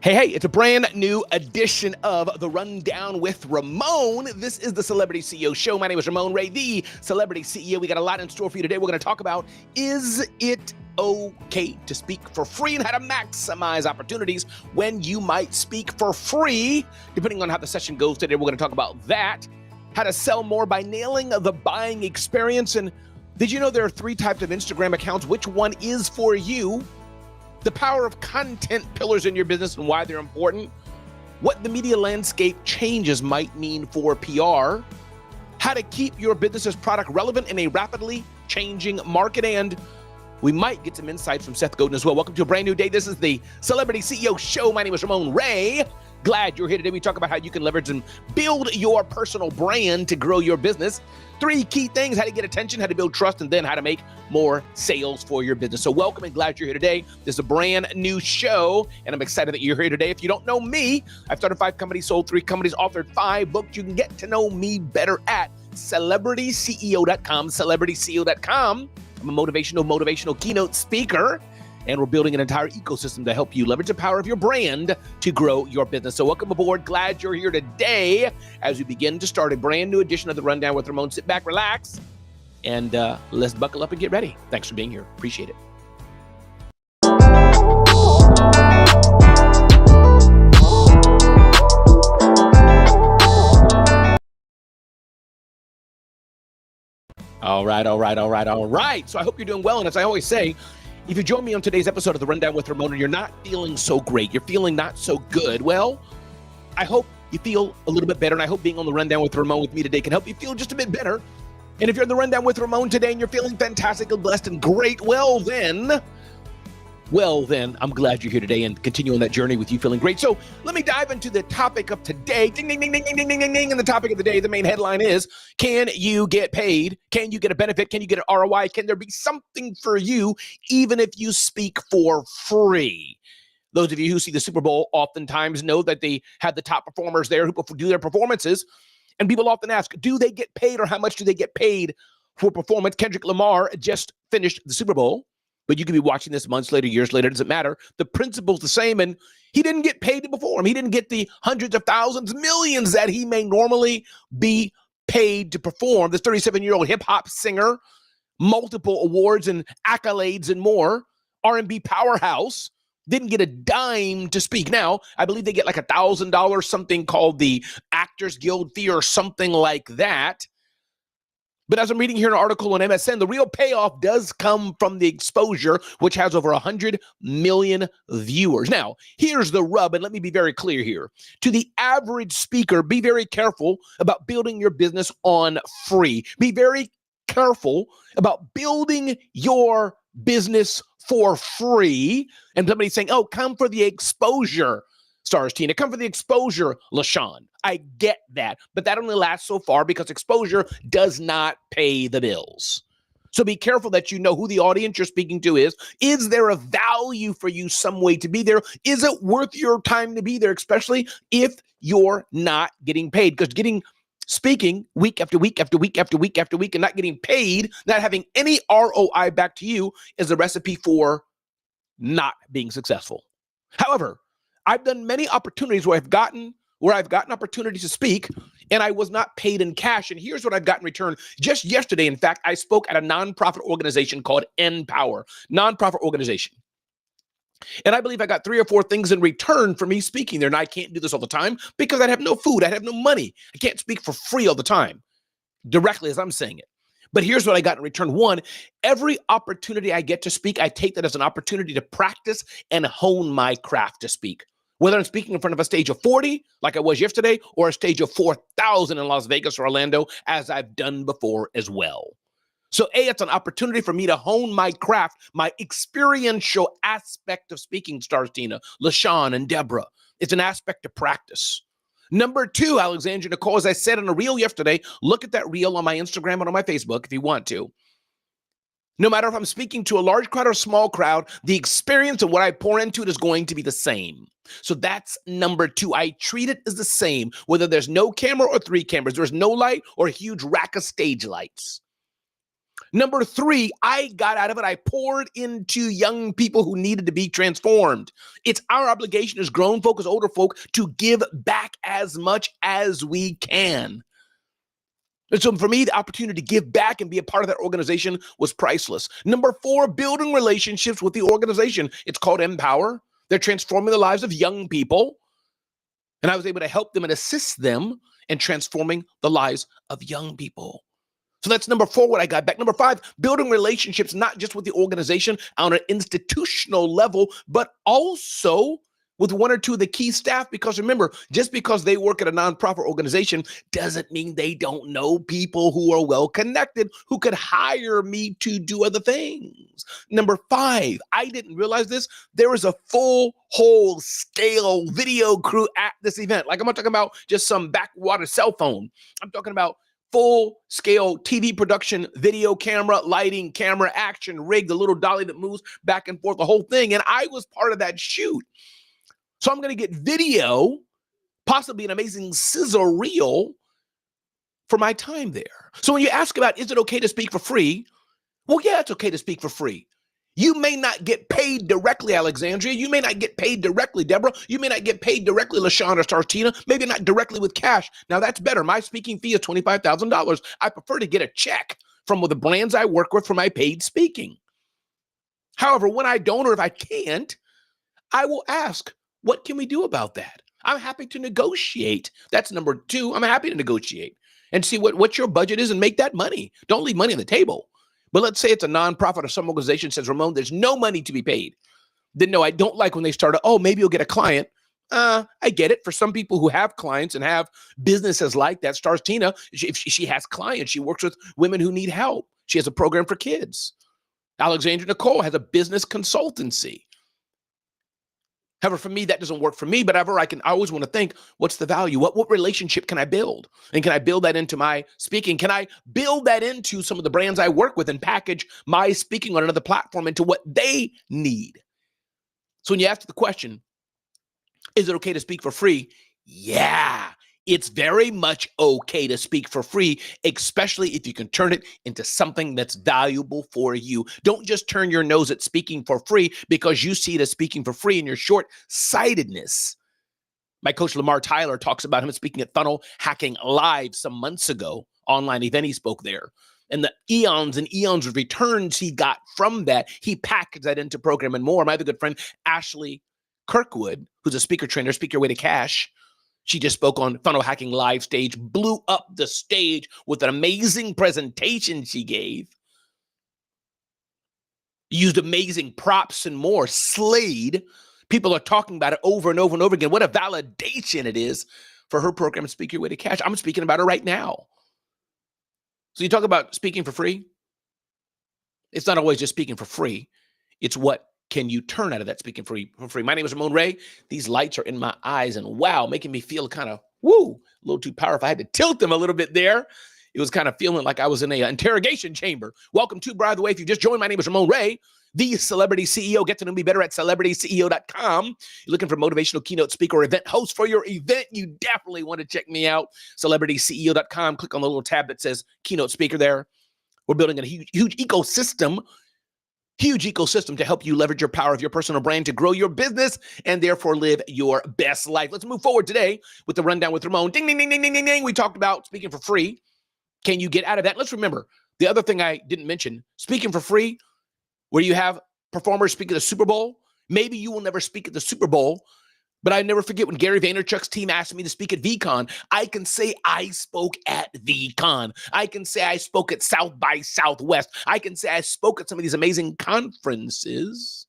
Hey, it's a brand new edition of The Rundown with Ramon. This is the Celebrity CEO Show. My name is Ramon Ray, the Celebrity CEO. We got a lot in store for you today. We're going to talk about, is it okay to speak for free and how to maximize opportunities when you might speak for free? Depending on how the session goes today, we're going to talk about that. How to sell more by nailing the buying experience. And did you know there are 3 types of Instagram accounts? Which one is for you? The power of content pillars in your business and why they're important, what the media landscape changes might mean for PR, how to keep your business's product relevant in a rapidly changing market, and we might get some insights from Seth Godin as well. Welcome to a brand new day. This is the Celebrity CEO Show. My name is Ramon Ray. Glad you're here today. We talk about how you can leverage and build your personal brand to grow your business. 3 key things: how to get attention, how to build trust, and then how to make more sales for your business. So welcome and glad you're here today. This is a brand new show, and I'm excited that you're here today. If you don't know me, I've started 5 companies, sold 3 companies, authored 5 books. You can get to know me better at CelebrityCEO.com, CelebrityCEO.com. I'm a motivational keynote speaker, and we're building an entire ecosystem to help you leverage the power of your brand to grow your business. So welcome aboard. Glad you're here today as we begin to start a brand new edition of The Rundown with Ramon. Sit back, relax, and let's buckle up and get ready. Thanks for being here. Appreciate it. All right. So I hope you're doing well. And as I always say, if you join me on today's episode of The Rundown with Ramon and you're not feeling so great, you're feeling not so good, well, I hope you feel a little bit better. And I hope being on The Rundown with Ramon with me today can help you feel just a bit better. And if you're in The Rundown with Ramon today and you're feeling fantastic and blessed and great, well then, I'm glad you're here today and continue on that journey with you feeling great. So let me dive into the topic of today. Ding, ding, ding, ding, ding, ding, ding, ding, ding. And the topic of the day, the main headline is, can you get paid? Can you get a benefit? Can you get an ROI? Can there be something for you even if you speak for free? Those of you who see the Super Bowl oftentimes know that they have the top performers there who do their performances. And people often ask, do they get paid or how much do they get paid for performance? Kendrick Lamar just finished the Super Bowl. But you could be watching this months later, years later, it doesn't matter. The principle's the same, and he didn't get paid to perform. He didn't get the hundreds of thousands, millions that he may normally be paid to perform. This 37-year-old hip-hop singer, multiple awards and accolades and more, R&B powerhouse, didn't get a dime to speak. Now, I believe they get like $1,000, something called the Actors Guild fee or something like that. But as I'm reading here an article on MSN, the real payoff does come from the exposure, which has over 100 million viewers. Now, here's the rub, and let me be very clear here. To the average speaker, be very careful about building your business on free. Be very careful about building your business for free. And somebody's saying, oh, come for the exposure, Stars Tina. Come for the exposure, LaShawn. I get that, but that only lasts so far because exposure does not pay the bills. So be careful that you know who the audience you're speaking to is. Is there a value for you some way to be there? Is it worth your time to be there, especially if you're not getting paid? Because speaking week after week after week after week after week and not getting paid, not having any ROI back to you is a recipe for not being successful. However, I've done many opportunities where I've gotten opportunities to speak and I was not paid in cash. And here's what I've got in return. Just yesterday, in fact, I spoke at a nonprofit organization called Empower, nonprofit organization. And I believe I got 3 or 4 things in return for me speaking there. And I can't do this all the time because I'd have no food. I'd have no money. I can't speak for free all the time, directly as I'm saying it. But here's what I got in return. 1, every opportunity I get to speak, I take that as an opportunity to practice and hone my craft to speak. Whether I'm speaking in front of a stage of 40, like I was yesterday, or a stage of 4,000 in Las Vegas or Orlando, as I've done before as well. So it's an opportunity for me to hone my craft, my experiential aspect of speaking, Stars Tina, LaShawn, and Deborah. It's an aspect of practice. Number 2, Alexandra Nicole, as I said in a reel yesterday, look at that reel on my Instagram and on my Facebook if you want to. No matter if I'm speaking to a large crowd or a small crowd, the experience of what I pour into it is going to be the same. So that's number 2. I treat it as the same, whether there's no camera or 3 cameras, there's no light or a huge rack of stage lights. Number 3, I got out of it. I poured into young people who needed to be transformed. It's our obligation as grown folk, as older folk, to give back as much as we can. And so for me, the opportunity to give back and be a part of that organization was priceless. Number 4, building relationships with the organization. It's called Empower. They're transforming the lives of young people. And I was able to help them and assist them in transforming the lives of young people. So that's number 4, what I got back. Number 5, building relationships, not just with the organization on an institutional level, but also with 1 or 2 of the key staff. Because remember, just because they work at a nonprofit organization doesn't mean they don't know people who are well connected, who could hire me to do other things. Number 5, I didn't realize this. There is a full whole scale video crew at this event. Like, I'm not talking about just some backwater cell phone. I'm talking about full-scale TV production, video camera, lighting, camera, action, rig, the little dolly that moves back and forth, the whole thing. And I was part of that shoot. So I'm going to get video, possibly an amazing sizzle reel for my time there. So when you ask about, is it okay to speak for free? Well, yeah, it's okay to speak for free. You may not get paid directly, Alexandria. You may not get paid directly, Deborah. You may not get paid directly, LaShawn or Sartina. Maybe not directly with cash. Now, that's better. My speaking fee is $25,000. I prefer to get a check from the brands I work with for my paid speaking. However, when I don't or if I can't, I will ask, what can we do about that? I'm happy to negotiate. That's number 2. I'm happy to negotiate and see what your budget is and make that money. Don't leave money on the table. But let's say it's a nonprofit or some organization says, Ramon, there's no money to be paid. Then no, I don't like when they start, maybe you'll get a client. I get it. For some people who have clients and have businesses like that, Sartina, if she has clients, she works with women who need help. She has a program for kids. Alexandra Nicole has a business consultancy. However, for me, that doesn't work for me, but I always want to think, what's the value? What relationship can I build? And can I build that into my speaking? Can I build that into some of the brands I work with and package my speaking on another platform into what they need? So when you ask the question, is it okay to speak for free? Yeah, it's very much okay to speak for free, especially if you can turn it into something that's valuable for you. Don't just turn your nose at speaking for free because you see it as speaking for free in your short-sightedness. My coach, Lamar Tyler, talks about him speaking at Funnel Hacking Live some months ago, online event he spoke there. And the eons and eons of returns he got from that, he packaged that into Program and More. My other good friend, Ashley Kirkwood, who's a speaker trainer, Speak Your Way to Cash, she just spoke on Funnel Hacking Live stage, blew up the stage with an amazing presentation she gave. Used amazing props and more, slayed. People are talking about it over and over and over again. What a validation it is for her program, Speak Your Way to Cash. I'm speaking about it right now. So you talk about speaking for free. It's not always just speaking for free. It's what can you turn out of that speaking for free? My name is Ramon Ray. These lights are in my eyes and wow, making me feel kind of, a little too powerful. I had to tilt them a little bit there. It was kind of feeling like I was in an interrogation chamber. Welcome to, by the way, if you just joined, my name is Ramon Ray, the Celebrity CEO. Get to know me better at CelebrityCEO.com. You're looking for motivational keynote speaker or event host for your event, you definitely want to check me out. CelebrityCEO.com. Click on the little tab that says keynote speaker there. We're building a huge ecosystem to help you leverage your power of your personal brand to grow your business and therefore live your best life. Let's move forward today with the Rundown with Ramon. Ding, ding, ding, ding, ding, ding, ding. We talked about speaking for free. Can you get out of that? Let's remember the other thing I didn't mention, speaking for free, where you have performers speak at the Super Bowl. Maybe you will never speak at the Super Bowl, but I never forget when Gary Vaynerchuk's team asked me to speak at VCon. I can say I spoke at VCon. I can say I spoke at South by Southwest. I can say I spoke at some of these amazing conferences.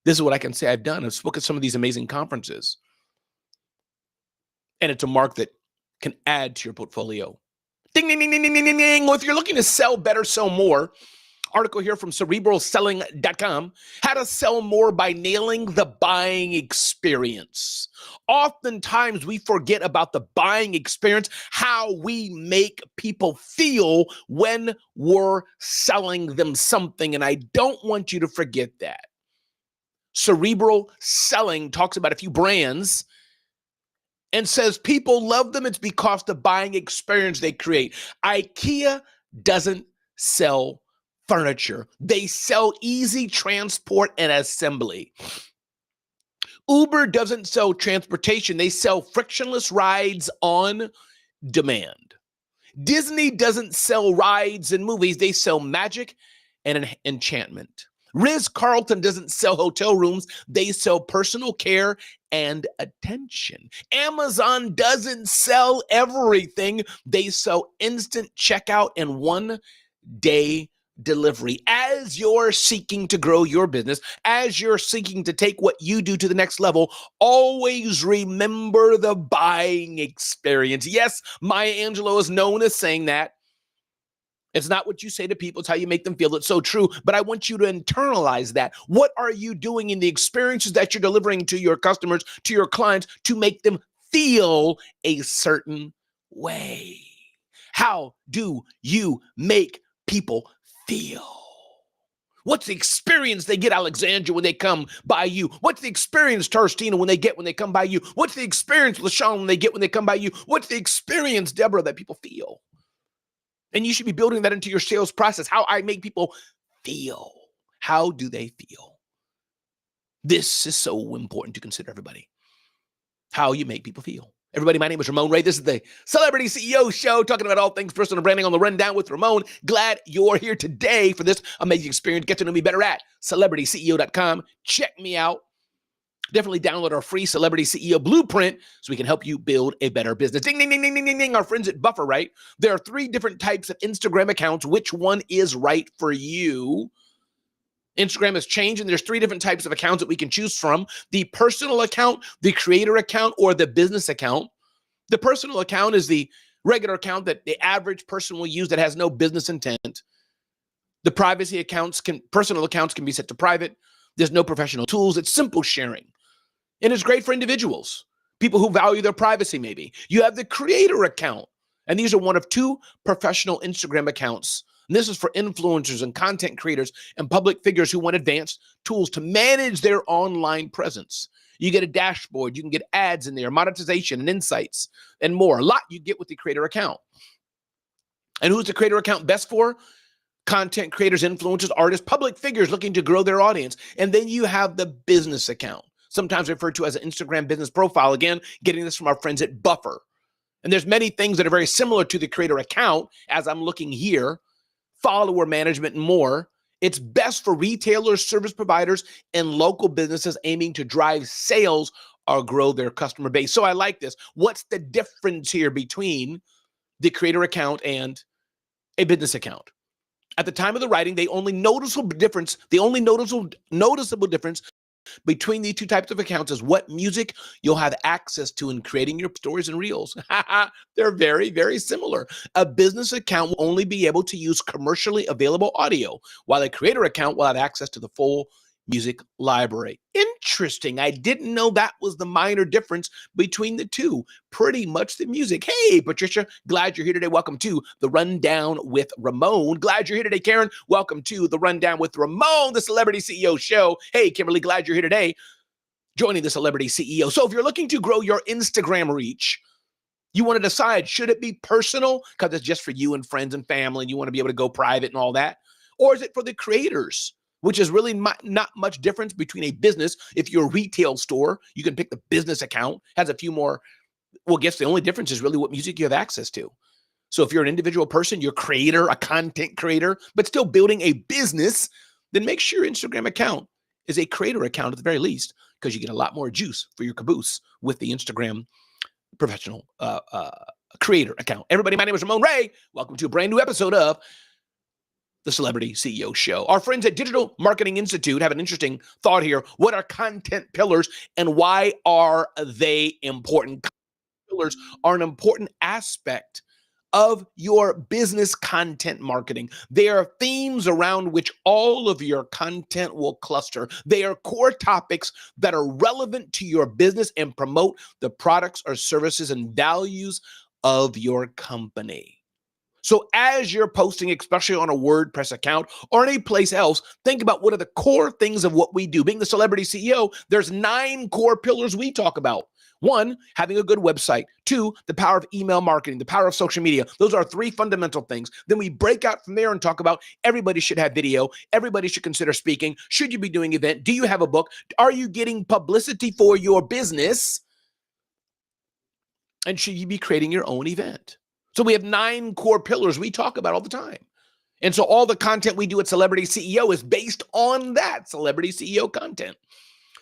This is what I can say I've done. I've spoken at some of these amazing conferences. And it's a mark that can add to your portfolio. Ding, ding, ding, ding, ding, ding, ding. Well, if you're looking to sell better, sell more, article here from cerebralselling.com, how to sell more by nailing the buying experience. Oftentimes we forget about the buying experience, how we make people feel when we're selling them something. And I don't want you to forget that. Cerebral Selling talks about a few brands and says people love them. It's because the buying experience they create. IKEA doesn't sell furniture. They sell easy transport and assembly. Uber doesn't sell transportation. They sell frictionless rides on demand. Disney doesn't sell rides and movies. They sell magic and enchantment. Ritz-Carlton doesn't sell hotel rooms. They sell personal care and attention. Amazon doesn't sell everything. They sell instant checkout and one-day delivery. As you're seeking to grow your business, as you're seeking to take what you do to the next level, always remember the buying experience. Yes, Maya Angelou is known as saying that. It's not what you say to people, it's how you make them feel. It's so true, but I want you to internalize that. What are you doing in the experiences that you're delivering to your customers, to your clients, to make them feel a certain way? How do you make people feel? What's the experience they get, Alexandra, when they come by you? What's the experience, Tarstina, when they come by you? What's the experience, LaShawn, when they come by you? What's the experience, Deborah, that people feel? And you should be building that into your sales process. How I make people feel. How do they feel? This is so important to consider, everybody. How you make people feel. Everybody, my name is Ramon Ray. This is the Celebrity CEO Show, talking about all things personal branding on the Rundown with Ramon. Glad you're here today for this amazing experience. Get to know me better at CelebrityCEO.com. Check me out. Definitely download our free Celebrity CEO Blueprint so we can help you build a better business. Ding, ding, ding, ding, ding, ding, ding. Our friends at Buffer, right? There are 3 different types of Instagram accounts. Which one is right for you? Instagram has changed, and there's 3 different types of accounts that we can choose from. The personal account, the creator account, or the business account. The personal account is the regular account that the average person will use that has no business intent. The personal accounts can be set to private. There's no professional tools. It's simple sharing. And it's great for individuals, people who value their privacy, maybe. You have the creator account, and these are one of 2 professional Instagram accounts. And this is for influencers and content creators and public figures who want advanced tools to manage their online presence. You get a dashboard, you can get ads in there, monetization and insights, and more. A lot you get with the creator account. And who's the creator account best for? Content creators, influencers, artists, public figures looking to grow their audience. And then you have the business account, sometimes referred to as an Instagram business profile. Again, getting this from our friends at Buffer. And there's many things that are very similar to the creator account, as I'm looking here, follower management and more. It's best for retailers, service providers, and local businesses aiming to drive sales or grow their customer base. So I like this. What's the difference here between the creator account and a business account? At the time of the writing, the only noticeable difference between the 2 types of accounts is what music you'll have access to in creating your stories and reels. They're very, very similar. A business account will only be able to use commercially available audio, while a creator account will have access to the full music library. Interesting. I didn't know that was the minor difference between the 2. Pretty much the music. Hey, Patricia, glad you're here today. Welcome to the Rundown with Ramon. Glad you're here today, Karen. Welcome to the Rundown with Ramon, the Celebrity CEO Show. Hey, Kimberly, glad you're here today, joining the Celebrity CEO. So if you're looking to grow your Instagram reach, you want to decide, should it be personal because it's just for you and friends and family and you want to be able to go private and all that? Or is it for the creators? Which is really not much difference between a business. If you're a retail store, you can pick the business account, has a few more. Well, I guess the only difference is really what music you have access to. So if you're an individual person, you're a creator, a content creator, but still building a business, then make sure your Instagram account is a creator account at the very least, because you get a lot more juice for your caboose with the Instagram professional creator account. Everybody, my name is Ramon Ray. Welcome to a brand new episode of the Celebrity CEO Show. Our friends at Digital Marketing Institute have an interesting thought here. What are content pillars and why are they important? Content pillars are an important aspect of your business content marketing. They are themes around which all of your content will cluster. They are core topics that are relevant to your business and promote the products or services and values of your company. So as you're posting, especially on a WordPress account or any place else, think about what are the core things of what we do. Being the Celebrity CEO, there's 9 core pillars we talk about. One, having a good website. Two, the power of email marketing, the power of social media. Those are three fundamental things. Then we break out from there and talk about everybody should have video. Everybody should consider speaking. Should you be doing event? Do you have a book? Are you getting publicity for your business? And should you be creating your own event? So we have 9 core pillars we talk about all the time. And so all the content we do at Celebrity CEO is based on that Celebrity CEO content.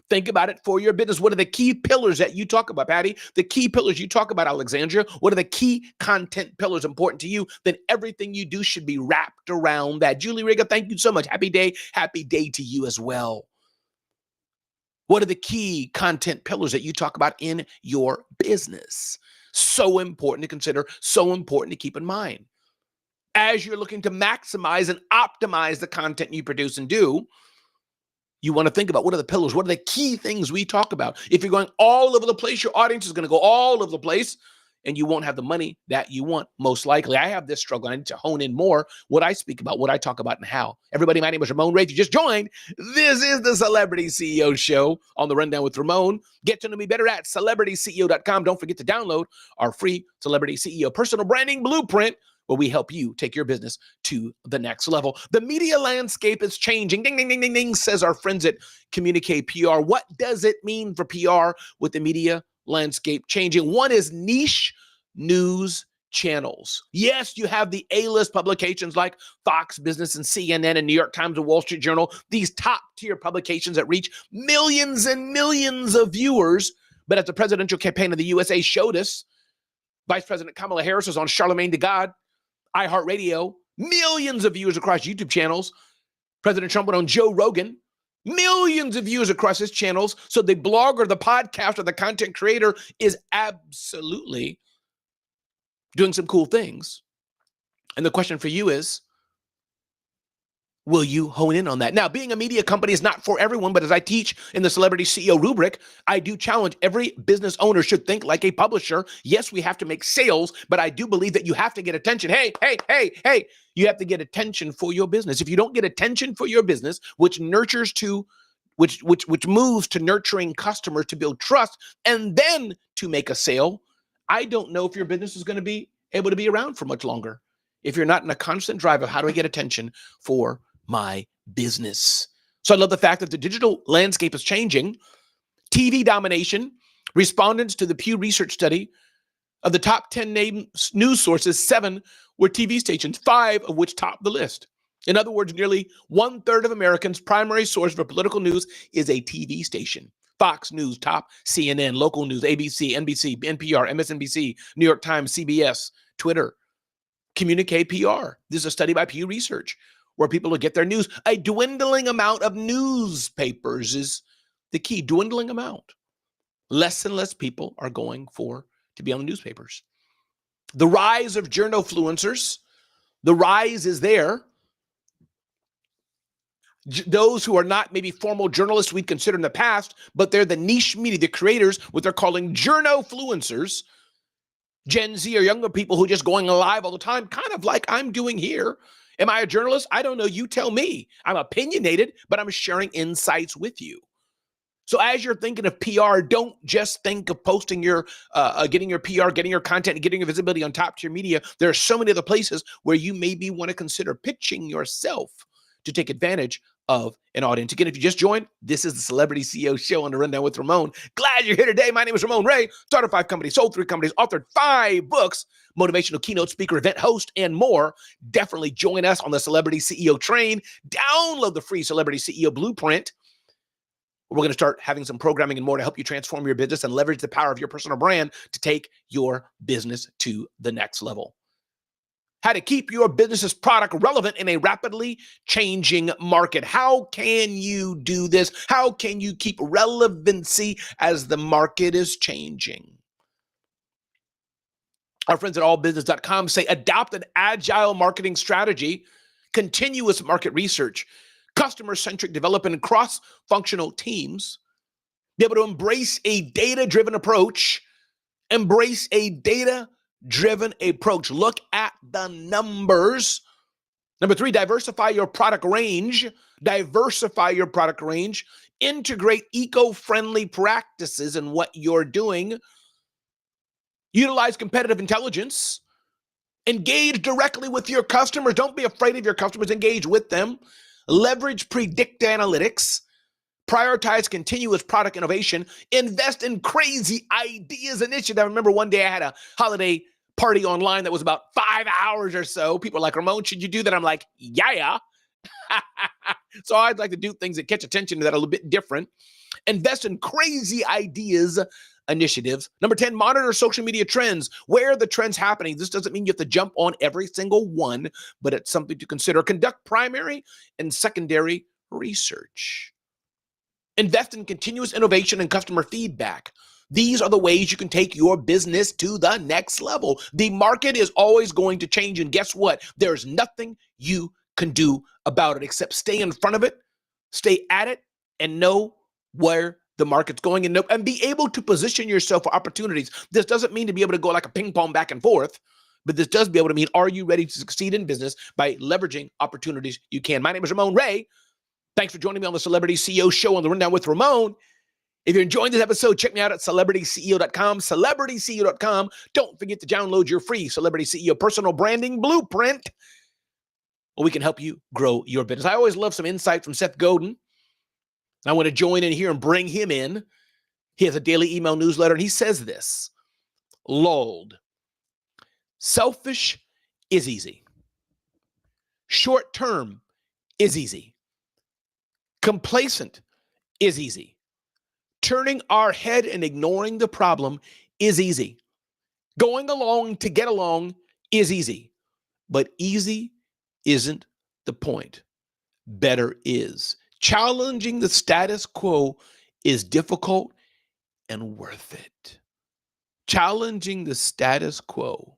Think about it for your business. What are the key pillars that you talk about, Patty? The key pillars you talk about, Alexandria. What are the key content pillars important to you? Then everything you do should be wrapped around that. Julie Riga, thank you so much. Happy day to you as well. What are the key content pillars that you talk about in your business? So important to consider, so important to keep in mind. As you're looking to maximize and optimize the content you produce and do, you want to think about what are the pillars, what are the key things we talk about. If you're going all over the place, your audience is going to go all over the place, and you won't have the money that you want, most likely. I have this struggle. I need to hone in more what I speak about, what I talk about, and how. Everybody, my name is Ramon Ray. If you just joined, this is the Celebrity CEO Show on the Rundown with Ramon. Get to know me better at CelebrityCEO.com. Don't forget to download our free Celebrity CEO Personal Branding Blueprint, where we help you take your business to the next level. The media landscape is changing. Ding, ding, ding, ding, ding, says our friends at Communicate PR. What does it mean for PR with the media landscape changing? One is niche news channels. Yes, you have the A-list publications like Fox Business and CNN and New York Times and Wall Street Journal, these top-tier publications that reach millions and millions of viewers. But as the presidential campaign of the USA showed us, Vice President Kamala Harris was on Charlemagne the God, iHeartRadio, millions of viewers across YouTube channels. President Trump went on Joe Rogan, millions of views across his channels. So the blogger, the podcaster, the content creator is absolutely doing some cool things. And the question for you is, will you hone in on that? Now, being a media company is not for everyone, but as I teach in the Celebrity CEO rubric, I do challenge every business owner should think like a publisher. Yes, we have to make sales, but I do believe that you have to get attention. Hey, you have to get attention for your business. If you don't get attention for your business, which nurtures to, which moves to nurturing customers to build trust and then to make a sale, I don't know if your business is going to be able to be around for much longer. If you're not in a constant drive of how do I get attention for my business. So I love the fact that the digital landscape is changing. TV domination. Respondents to the Pew Research study of the top 10 news sources, 7 were TV stations, 5 of which topped the list. In other words, nearly 1/3 of Americans' primary source for political news is a TV station. Fox News top, CNN, local news, ABC, NBC, NPR, MSNBC, New York Times, CBS, Twitter, Communicate PR. This is a study by Pew Research where people will get their news. A dwindling amount of newspapers is the key, dwindling amount. Less and less people are going to be on the newspapers. The rise of journalfluencers, the rise is there. Those who are not maybe formal journalists we'd consider in the past, but they're the niche media, the creators, what they're calling journalfluencers. Gen Z or younger people who are just going live all the time, kind of like I'm doing here. Am I a journalist? I don't know. You tell me. I'm opinionated, but I'm sharing insights with you. So as you're thinking of PR, don't just think of posting your, getting your PR, getting your content, and getting your visibility on top tier media. There are so many other places where you maybe want to consider pitching yourself to take advantage of an audience. Again, if you just joined, this is the Celebrity CEO Show on the Rundown with Ramon. Glad you're here today. My name is Ramon Ray, started 5 companies, sold 3 companies, authored 5 books, motivational keynote speaker, event host, and more. Definitely join us on the Celebrity CEO train. Download the free Celebrity CEO Blueprint. We're going to start having some programming and more to help you transform your business and leverage the power of your personal brand to take your business to the next level. How to keep your business's product relevant in a rapidly changing market. How can you do this? How can you keep relevancy as the market is changing? Our friends at allbusiness.com say adopt an agile marketing strategy, continuous market research, customer-centric development, and cross-functional teams. Be able to embrace a data-driven approach. Embrace a data-driven approach. Look at the numbers. Number 3, diversify your product range. Diversify your product range. Integrate eco-friendly practices in what you're doing. Utilize competitive intelligence. Engage directly with your customers. Don't be afraid of your customers. Engage with them. Leverage predictive analytics. Prioritize continuous product innovation. Invest in crazy ideas initiative. I remember one day I had a holiday party online that was about 5 hours or so. People are like, Ramon, should you do that? I'm like, yeah. So I'd like to do things that catch attention that are a little bit different. Invest in crazy ideas initiatives. Number 10, monitor social media trends. Where are the trends happening? This doesn't mean you have to jump on every single one, but it's something to consider. Conduct primary and secondary research. Invest in continuous innovation and customer feedback. These are the ways you can take your business to the next level. The market is always going to change, and guess what? There's nothing you can do about it except stay in front of it, stay at it, and know where the market's going and be able to position yourself for opportunities. This doesn't mean to be able to go like a ping pong back and forth, but this does be able to mean, are you ready to succeed in business by leveraging opportunities you can? My name is Ramon Ray. Thanks for joining me on the Celebrity CEO Show on the Rundown with Ramon. If you're enjoying this episode, check me out at CelebrityCEO.com, CelebrityCEO.com. Don't forget to download your free Celebrity CEO Personal Branding Blueprint, where we can help you grow your business. I always love some insight from Seth Godin. I want to join in here and bring him in. He has a daily email newsletter, and he says this: lulled. Selfish is easy. Short term is easy. Complacent is easy. Turning our head and ignoring the problem is easy. Going along to get along is easy. But easy isn't the point. Better is. Challenging the status quo is difficult and worth it. Challenging the status quo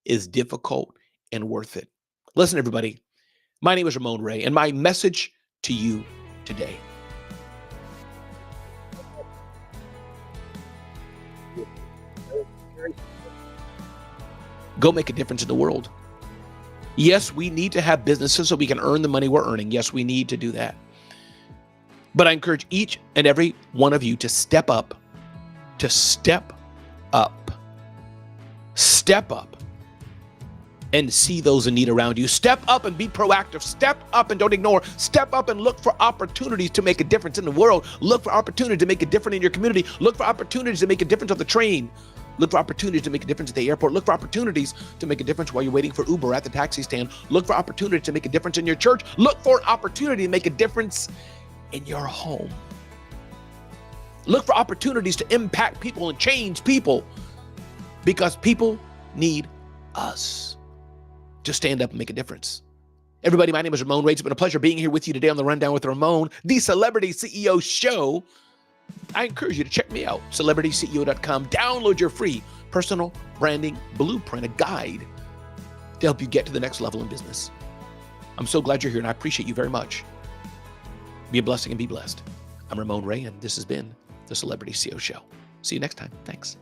is difficult and worth it. Listen, everybody, my name is Ramon Ray, and my message to you today. Go make a difference in the world. Yes, we need to have businesses so we can earn the money we're earning. Yes, we need to do that. But I encourage each and every one of you to step up, step up and see those in need around you. Step up and be proactive. Step up and don't ignore. Step up and look for opportunities to make a difference in the world. Look for opportunities to make a difference in your community. Look for opportunities to make a difference on the train. Look for opportunities to make a difference at the airport. Look for opportunities to make a difference while you're waiting for Uber at the taxi stand. Look for opportunities to make a difference in your church. Look for an opportunity to make a difference in your home. Look for opportunities to impact people and change people, because people need us to stand up and make a difference. Everybody, my name is Ramon Ray. It's been a pleasure being here with you today on the Rundown with Ramon, the Celebrity CEO Show. I encourage you to check me out, CelebrityCEO.com. Download your free personal branding blueprint, a guide to help you get to the next level in business. I'm so glad you're here, and I appreciate you very much. Be a blessing and be blessed. I'm Ramon Ray, and this has been the Celebrity CEO Show. See you next time. Thanks.